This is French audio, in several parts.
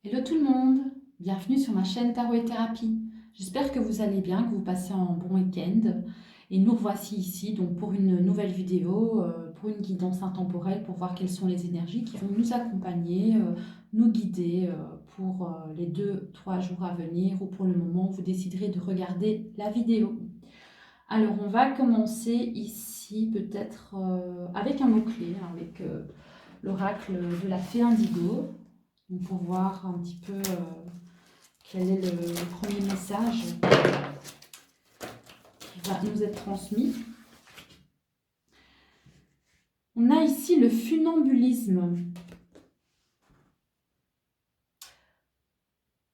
Hello tout le monde, bienvenue sur ma chaîne Tarot et Thérapie. J'espère que vous allez bien, que vous passez un bon week-end. Et nous revoici ici donc pour une nouvelle vidéo, pour une guidance intemporelle, pour voir quelles sont les énergies qui vont nous accompagner, nous guider pour les 2-3 jours à venir ou pour le moment où vous déciderez de regarder la vidéo. Alors on va commencer ici peut-être avec un mot-clé, hein, avec l'oracle de la fée indigo. Donc, pour voir un petit peu quel est le premier message qui va nous être transmis. On a ici le funambulisme.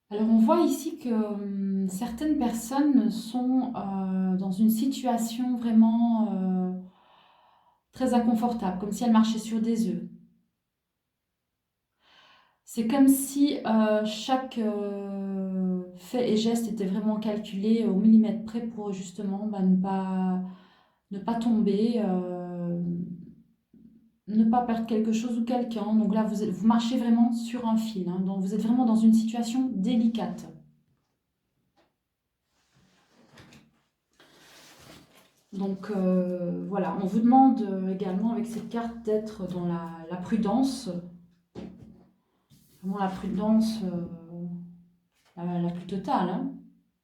Alors on voit ici que certaines personnes sont dans une situation vraiment très inconfortable, comme si elles marchaient sur des œufs. C'est comme si chaque fait et geste était vraiment calculé au millimètre près pour justement ne pas tomber, ne pas perdre quelque chose ou quelqu'un. Donc là, vous marchez vraiment sur un fil, hein, donc vous êtes vraiment dans une situation délicate. Donc voilà, on vous demande également avec cette carte d'être dans la prudence, vraiment la prudence la plus totale, hein,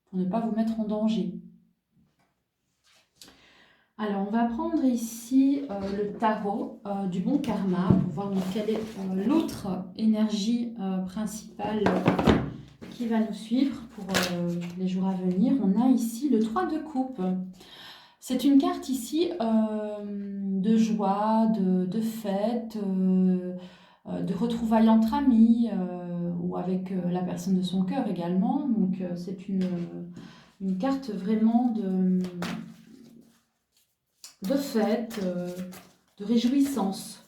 pour ne pas vous mettre en danger. Alors, on va prendre ici le tarot du bon karma pour voir quelle est l'autre énergie principale qui va nous suivre pour les jours à venir. On a ici le 3 de coupe. C'est une carte ici de joie, de fête, de retrouvailles entre amis ou avec la personne de son cœur également. Donc, c'est une carte vraiment de fête, de réjouissance.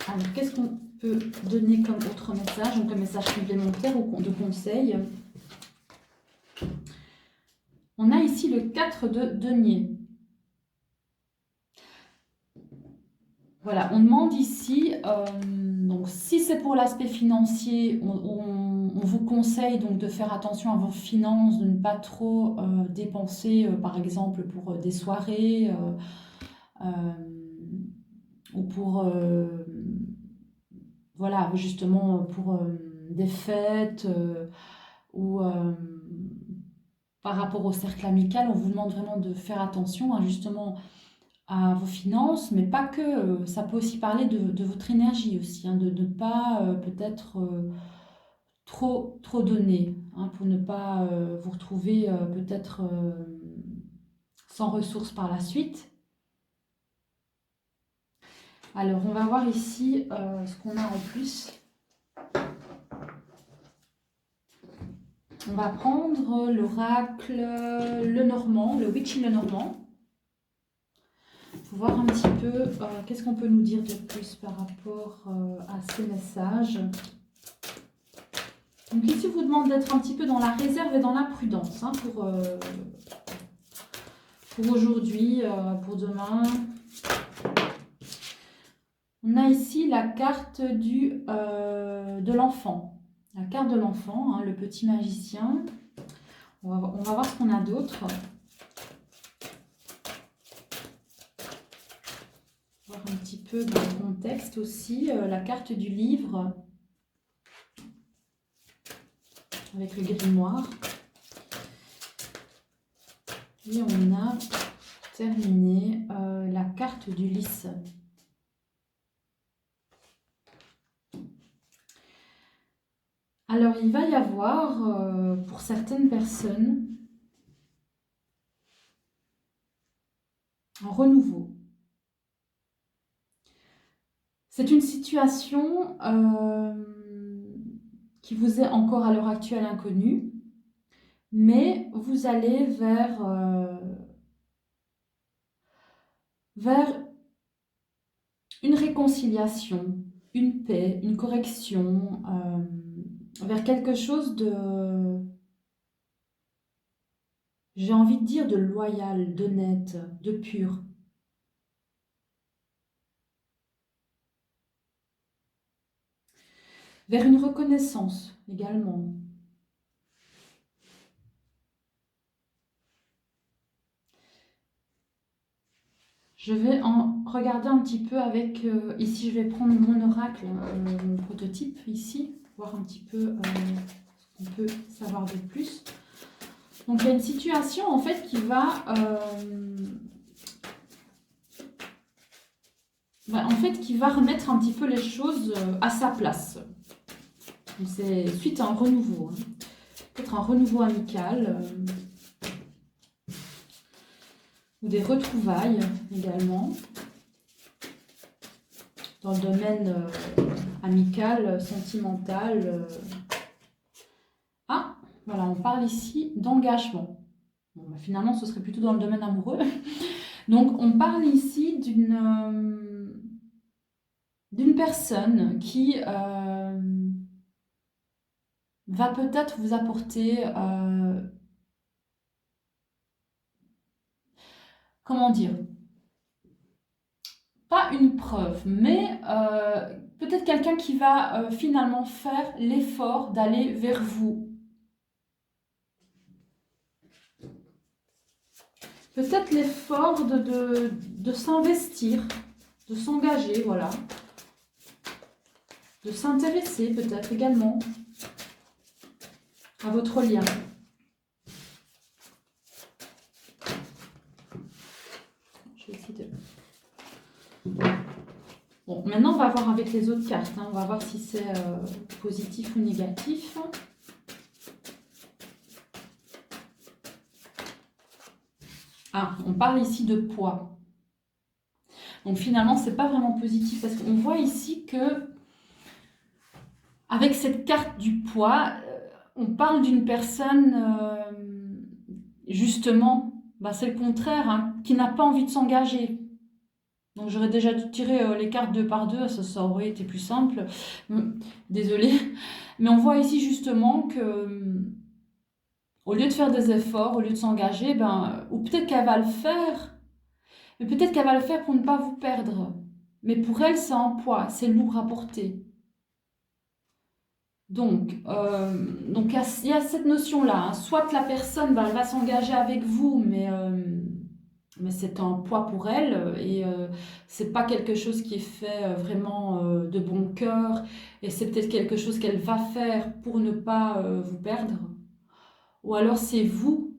Alors, qu'est-ce qu'on peut donner comme autre message, donc un message complémentaire ou de conseil? On a ici le 4 de denier. Voilà, on demande ici, donc si c'est pour l'aspect financier, on vous conseille donc de faire attention à vos finances, de ne pas trop dépenser, par exemple pour des soirées ou pour, voilà, justement pour des fêtes ou par rapport au cercle amical, on vous demande vraiment de faire attention hein, justement à vos finances, mais pas que. Ça peut aussi parler de votre énergie aussi, hein, de ne pas peut-être trop donner, hein, pour ne pas vous retrouver peut-être sans ressources par la suite. Alors, on va voir ici ce qu'on a en plus. On va prendre l'oracle le Normand, le Witchy le Normand. Pour voir un petit peu qu'est-ce qu'on peut nous dire de plus par rapport à ces messages. Donc ici, on vous demande d'être un petit peu dans la réserve et dans la prudence hein, pour aujourd'hui, pour demain. On a ici la carte de l'enfant. La carte de l'enfant, hein, le petit magicien. On va voir ce qu'on a d'autre. Voir un petit peu dans le contexte aussi. La carte du livre avec le grimoire. Et on a terminé la carte du lys. Alors, il va y avoir, pour certaines personnes, un renouveau. C'est une situation qui vous est encore à l'heure actuelle inconnue, mais vous allez vers une réconciliation, une paix, une correction, vers quelque chose de, j'ai envie de dire, de loyal, d'honnête, de pur. vers une reconnaissance également. Je vais en regarder un petit peu avec, ici je vais prendre mon oracle, mon prototype ici, voir un petit peu ce qu'on peut savoir de plus. Donc il y a une situation en fait qui va, qui va remettre un petit peu les choses à sa place. C'est suite à un renouveau, hein. Peut-être un renouveau amical. Ou des retrouvailles également, dans le domaine amical, sentimental. Ah, voilà, on parle ici d'engagement. Bon, bah, finalement, ce serait plutôt dans le domaine amoureux. Donc, on parle ici d'une personne qui va peut-être vous apporter... comment dire, pas une preuve, mais peut-être quelqu'un qui va finalement faire l'effort d'aller vers vous. Peut-être l'effort de s'investir, de s'engager, voilà. De s'intéresser peut-être également à votre lien. Je vais essayer de... Bon, maintenant on va voir avec les autres cartes, hein. On va voir si c'est positif ou négatif. Ah, on parle ici de poids. Donc finalement, c'est pas vraiment positif parce qu'on voit ici que avec cette carte du poids, on parle d'une personne justement, bah, c'est le contraire, hein, qui n'a pas envie de s'engager. Donc j'aurais déjà dû tirer les cartes 2 par 2, ça aurait été plus simple. Désolée. Mais on voit ici justement que au lieu de faire des efforts, au lieu de s'engager, ben, ou peut-être qu'elle va le faire, mais peut-être qu'elle va le faire pour ne pas vous perdre. Mais pour elle, c'est un poids, c'est lourd à porter. Donc il y a cette notion-là, hein. Soit la personne, ben, elle va s'engager avec vous, mais c'est un poids pour elle et c'est pas quelque chose qui est fait vraiment de bon cœur et c'est peut-être quelque chose qu'elle va faire pour ne pas vous perdre. Ou alors c'est vous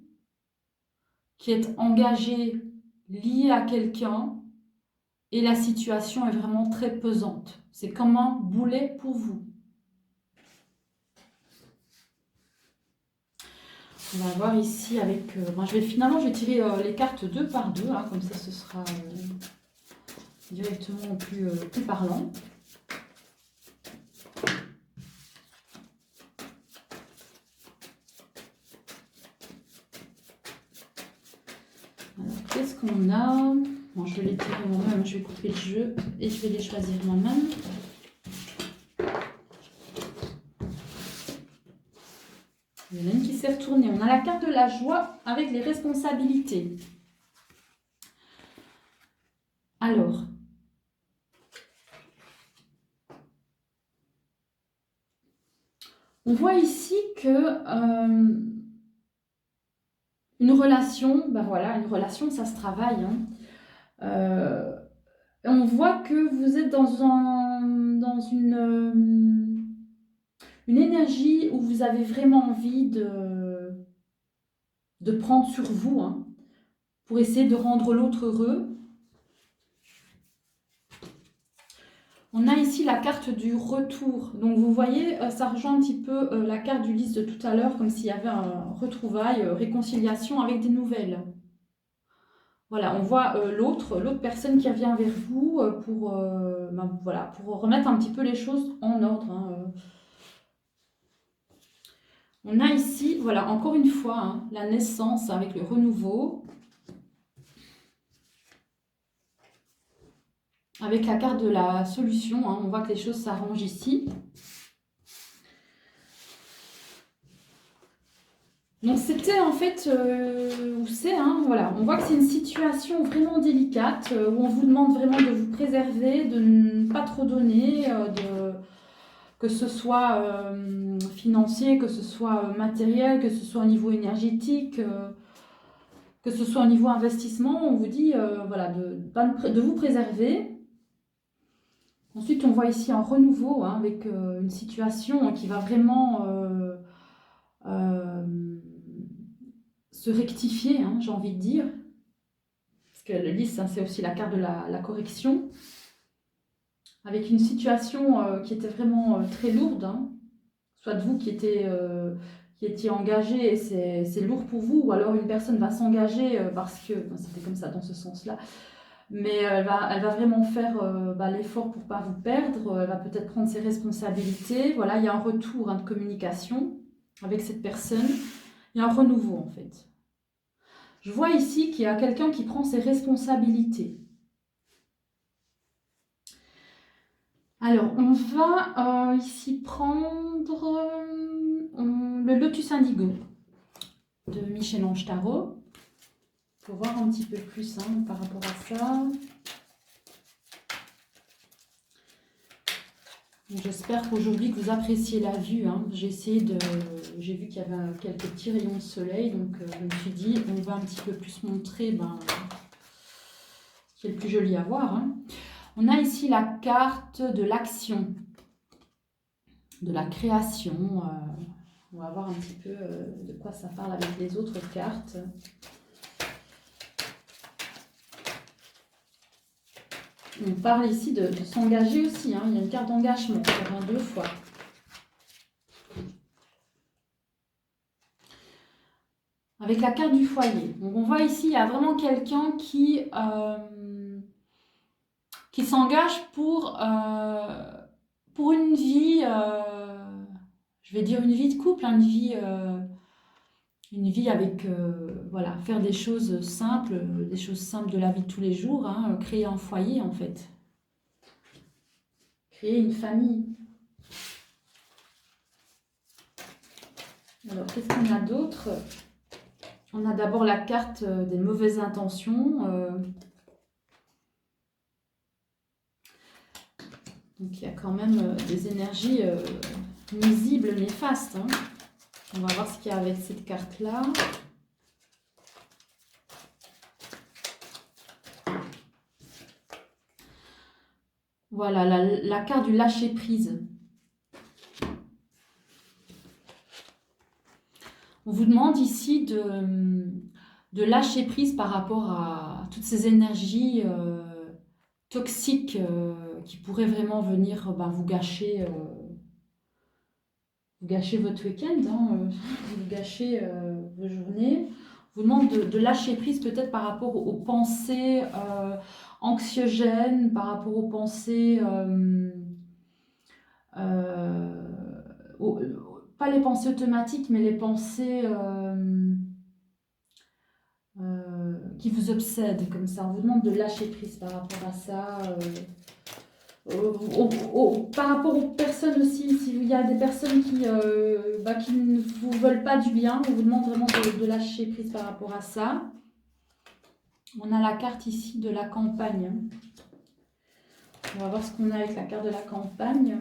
qui êtes engagé, lié à quelqu'un et la situation est vraiment très pesante. C'est comme un boulet pour vous. On va voir ici avec... finalement, je vais tirer les cartes 2 par 2, hein, comme ça ce sera directement plus parlant. Alors, qu'est-ce qu'on a? Bon, je vais les tirer moi-même, je vais couper le jeu et je vais les choisir moi-même. Il y en a une qui s'est retournée. On a la carte de la joie avec les responsabilités. Alors, on voit ici que une relation, ben voilà, une relation, ça se travaille, hein. On voit que vous êtes dans une énergie où vous avez vraiment envie de prendre sur vous, hein, pour essayer de rendre l'autre heureux. On a ici la carte du retour. Donc vous voyez, ça rejoint un petit peu la carte du lys de tout à l'heure, comme s'il y avait un retrouvaille, réconciliation avec des nouvelles. Voilà, on voit l'autre personne qui revient vers vous pour remettre un petit peu les choses en ordre, hein. On a ici, voilà, encore une fois, hein, la naissance avec le renouveau. Avec la carte de la solution, hein, on voit que les choses s'arrangent ici. Donc c'était en fait, voilà, on voit que c'est une situation vraiment délicate où on vous demande vraiment de vous préserver, de ne pas trop donner, que ce soit financier, que ce soit matériel, que ce soit au niveau énergétique, que ce soit au niveau investissement. On vous dit voilà, de vous préserver. Ensuite, on voit ici un renouveau hein, avec une situation qui va vraiment se rectifier, hein, j'ai envie de dire. Parce que le lys, hein, c'est aussi la carte de la correction. Avec une situation qui était vraiment très lourde. Hein. Soit vous qui étiez engagé et c'est lourd pour vous, ou alors une personne va s'engager parce que, ben, c'était comme ça dans ce sens-là, mais elle va vraiment faire l'effort pour ne pas vous perdre, elle va peut-être prendre ses responsabilités. Voilà, il y a un retour hein, de communication avec cette personne, il y a un renouveau en fait. Je vois ici qu'il y a quelqu'un qui prend ses responsabilités. Alors, on va ici prendre le Lotus Indigo de Michel-Ange Tarot. Pour voir un petit peu plus hein, par rapport à ça. J'espère qu'aujourd'hui que vous appréciez la vue. Hein. J'ai vu qu'il y avait quelques petits rayons de soleil, donc je me suis dit on va un petit peu plus montrer ce qui est le plus joli à voir. Hein. On a ici la carte de l'action, de la création. On va voir un petit peu de quoi ça parle avec les autres cartes. On parle ici de s'engager aussi. Hein. Il y a une carte d'engagement, ça revient 2 fois. Avec la carte du foyer. Donc on voit ici, il y a vraiment quelqu'un qui s'engage pour une vie, je vais dire une vie de couple, hein, une vie avec, voilà, faire des choses simples de la vie de tous les jours, hein, créer un foyer en fait. Créer une famille. Alors, qu'est-ce qu'on a d'autre? On a d'abord la carte des mauvaises intentions. Donc, il y a quand même des énergies nuisibles, néfastes. Hein. On va voir ce qu'il y a avec cette carte-là. Voilà, la carte du lâcher-prise. On vous demande ici de lâcher prise par rapport à toutes ces énergies toxiques qui pourraient vraiment venir vous gâcher votre week-end, hein, vous gâcher vos journées. On vous demande de lâcher prise peut-être par rapport aux pensées anxiogènes, par rapport aux pensées... pas les pensées automatiques, mais les pensées qui vous obsèdent comme ça. On vous demande de lâcher prise par rapport à ça. Par rapport aux personnes aussi, s'il y a des personnes qui ne vous veulent pas du bien, on vous demande vraiment de lâcher prise par rapport à ça. On a la carte ici de la campagne. On va voir ce qu'on a avec la carte de la campagne.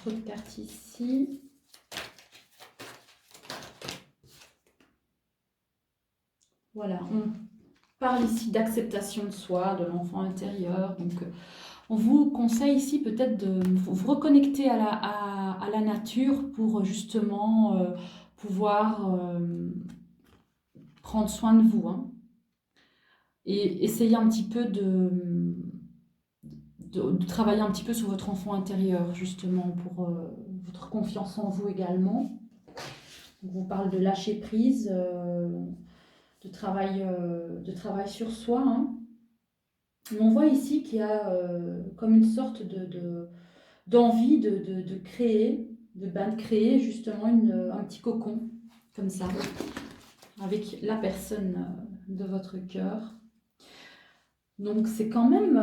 Autre carte ici. Voilà, on parle ici d'acceptation de soi, de l'enfant intérieur. Donc, on vous conseille ici peut-être de vous reconnecter à la nature pour justement pouvoir prendre soin de vous. Hein. Et essayer un petit peu de travailler un petit peu sur votre enfant intérieur, justement, pour votre confiance en vous également. Donc, on vous parle de lâcher prise, de travail sur soi. Hein. Mais on voit ici qu'il y a comme une sorte d'envie de créer, de créer justement un petit cocon, comme ça, avec la personne de votre cœur. Donc c'est quand même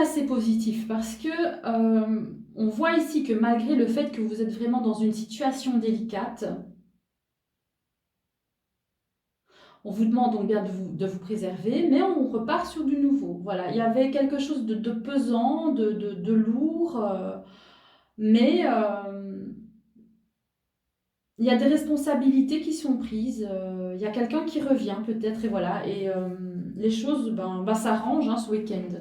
assez positif parce que on voit ici que malgré le fait que vous êtes vraiment dans une situation délicate, on vous demande donc bien de vous préserver, mais on repart sur du nouveau. Voilà, il y avait quelque chose de pesant, de lourd, mais il y a des responsabilités qui sont prises, il y a quelqu'un qui revient peut-être, et voilà, et les choses s'arrangent hein, ce week-end.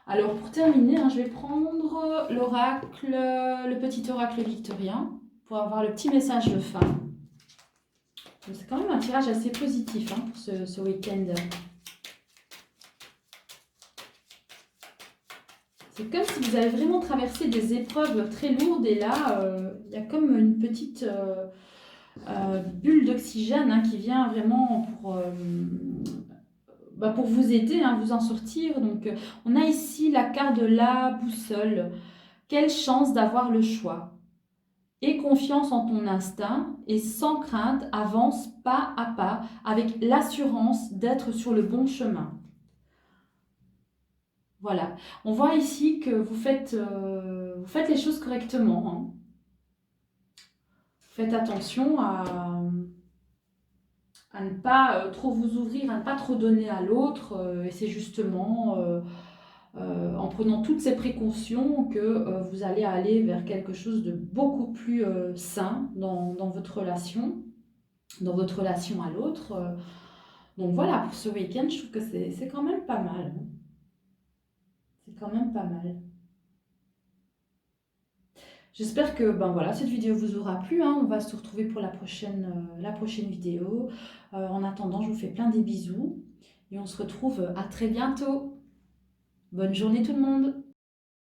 Alors pour terminer, hein, je vais prendre l'oracle, le petit oracle victorien, pour avoir le petit message de fin. C'est quand même un tirage assez positif hein, pour ce week-end. C'est comme si vous avez vraiment traversé des épreuves très lourdes et là, il y a comme une petite bulle d'oxygène hein, qui vient vraiment pour vous aider, hein, vous en sortir. Donc, on a ici la carte de la boussole. Quelle chance d'avoir le choix. Aie confiance en ton instinct et sans crainte, avance pas à pas avec l'assurance d'être sur le bon chemin. Voilà, on voit ici que vous faites les choses correctement. Hein. Faites attention à ne pas trop vous ouvrir, à ne pas trop donner à l'autre. Et c'est justement en prenant toutes ces précautions que vous allez aller vers quelque chose de beaucoup plus sain dans votre relation à l'autre. Donc voilà, pour ce week-end, je trouve que c'est quand même pas mal. Hein. C'est quand même pas mal. J'espère que voilà, cette vidéo vous aura plu. Hein. On va se retrouver pour la prochaine vidéo. En attendant, je vous fais plein des bisous et on se retrouve à très bientôt. Bonne journée tout le monde!